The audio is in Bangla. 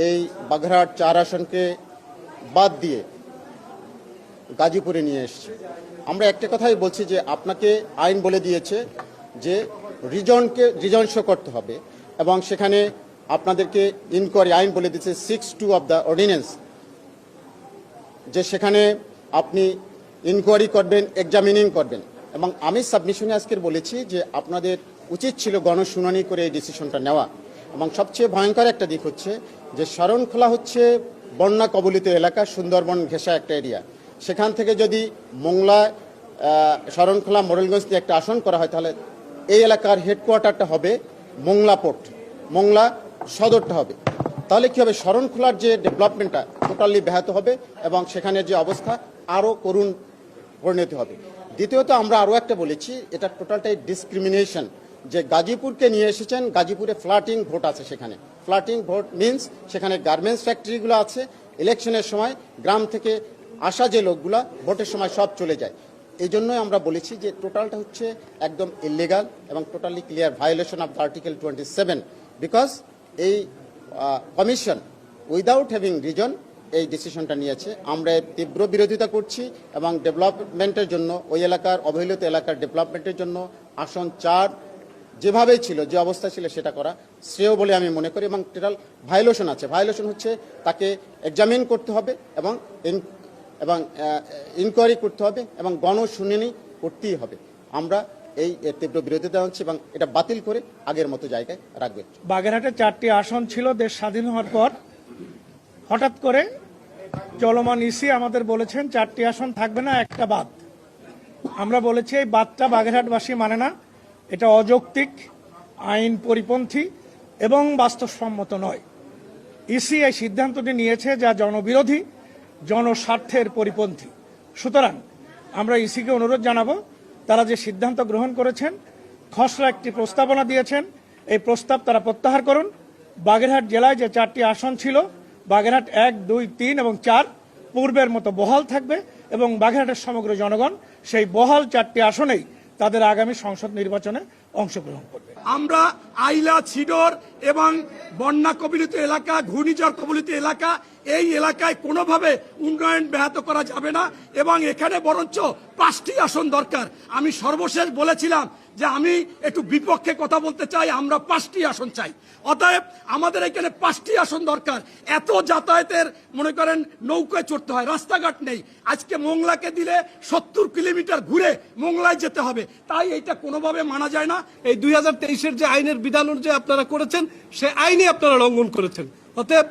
এই বাগেরহাট 4 আসনকে বাদ দিয়ে গাজীপুরে নিয়ে এসেছে। আমরা একটা কথাই বলছি যে আপনাকে আইন বলে দিয়েছে যে রিজন শো করতে হবে এবং সেখানে আপনাদেরকে ইনকোয়ারি আইন বলে দিয়েছে 6(2) অফ দ্য অর্ডিন্যান্স, যে সেখানে আপনি ইনকোয়ারি করবেন, এক্সামিনিং করবেন। এবং আমি সাবমিশনে আজকের বলেছি যে আপনাদের উচিত ছিল গণশুনানি করে এই ডিসিশনটা নেওয়া। এবং সবচেয়ে ভয়ঙ্কর একটা দিক হচ্ছে যে শরণখোলা হচ্ছে বন্যা কবলিত এলাকা, সুন্দরবন ঘেঁষা একটা এরিয়া। সেখান থেকে যদি মোংলা, শরণখোলা, মোরেলগঞ্জ দিয়ে একটা আসন করা হয়, তাহলে এই এলাকার হেডকোয়ার্টারটা হবে মোংলা পোর্ট, মোংলা সদরটা হবে। তাহলে কী হবে, শরণখোলার যে ডেভেলপমেন্টটা টোটালি ব্যাহত হবে এবং সেখানে যে অবস্থা আরও করুণ পরিণত হবে। দ্বিতীয়ত আমরা আরও একটা বলেছি, এটা টোটালটাই ডিসক্রিমিনেশন, যে গাজীপুরকে নিয়ে এসেছেন, গাজীপুরে ফ্ল্যাটিং ভোট আছে। সেখানে ফ্ল্যাটিং ভোট মিনস সেখানে গার্মেন্টস ফ্যাক্টরিগুলো আছে, ইলেকশনের সময় গ্রাম থেকে আসা যে লোকগুলা ভোটের সময় সব চলে যায়। এই জন্যই আমরা বলেছি যে টোটালটা হচ্ছে একদম ইলিগাল এবং totally clear violation of the article 27, because এই কমিশন উইদাউট হ্যাভিং রিজন এই ডিসিশনটা নিয়েছে। আমরা এর তীব্র বিরোধিতা করছি এবং ডেভেলপমেন্টের জন্য, ওই এলাকার অবহেলিত এলাকার ডেভেলপমেন্টের জন্য আসন 4 যেভাবেই ছিল, যে অবস্থা ছিল সেটা করা শ্রেয় বলে আমি মনে করি। এবং টোটাল ভায়োলেশন আছে। ভায়োলেশন হচ্ছে তাকে এক্সামিন করতে হবে এবং ইনকোয়ারি করতে হবে এবং গণশুনানি করতেই হবে। আমরা এই তীব্র বিরোধিতা জানাচ্ছি এবং এটা বাতিল করে আগের মতো জায়গায় রাখবে। বাগেরহাটে 4টি আসন ছিল দেশ স্বাধীন হওয়ার পর। হঠাৎ করে চলমান ইসি আমাদের বলেছেন 4টি আসন থাকবে না, একটা বাদ। আমরা বলেছি এই বাদটা বাগেরহাটবাসী মানে না, এটা অযৌক্তিক, আইন পরিপন্থী এবং বাস্তবসম্মত নয়। ইসি এই সিদ্ধান্তটি নিয়েছে যা জনবিরোধী, জনস্বার্থের পরিপন্থী। সুতরাং আমরা ইসিকে অনুরোধ জানাবো, তারা যে সিদ্ধান্ত গ্রহণ করেছেন, খসড়া একটি প্রস্তাবনা দিয়েছেন, এই প্রস্তাব তারা প্রত্যাহার করুন। বাগেরহাট জেলায় যে 4টি আসন ছিল, বাগেরহাট 1, 2, 3 এবং 4 পূর্বের মতো বহাল থাকবে এবং বাগেরহাটের সমগ্র জনগণ সেই বহাল 4টি আসনেই তাদের আগামী সংসদ নির্বাচনে অংশগ্রহণ করবে। আমরা আইলা, ছিডর এবং বন্যা কবলিত এলাকা, ঘূর্ণিঝড় কবলিত এলাকা, এই এলাকায় কোনোভাবে উন্নয়ন ব্যাহত করা যাবে না এবং এখানে বরঞ্চ 5টি আসন দরকার। আমি সর্বশেষ বলেছিলাম যে আমি একটু বিপক্ষে কথা বলতে চাই, আমরা 5টি আসন চাই। অতএব আমাদের এখানে 5টি আসন দরকার। এত যাতায়াতের, মনে করেন নৌকায় চড়তে হয়, রাস্তাঘাট নেই। আজকে মোংলাকে দিলে 70 কিলোমিটার ঘুরে মোংলায় যেতে হবে। তাই এইটা কোনোভাবে মানা যায় না। এই 2023-এর যে আইনের বিধান যে আপনারা করেছেন, সে আইনে আপনারা লঙ্ঘন করেছেন। অতএব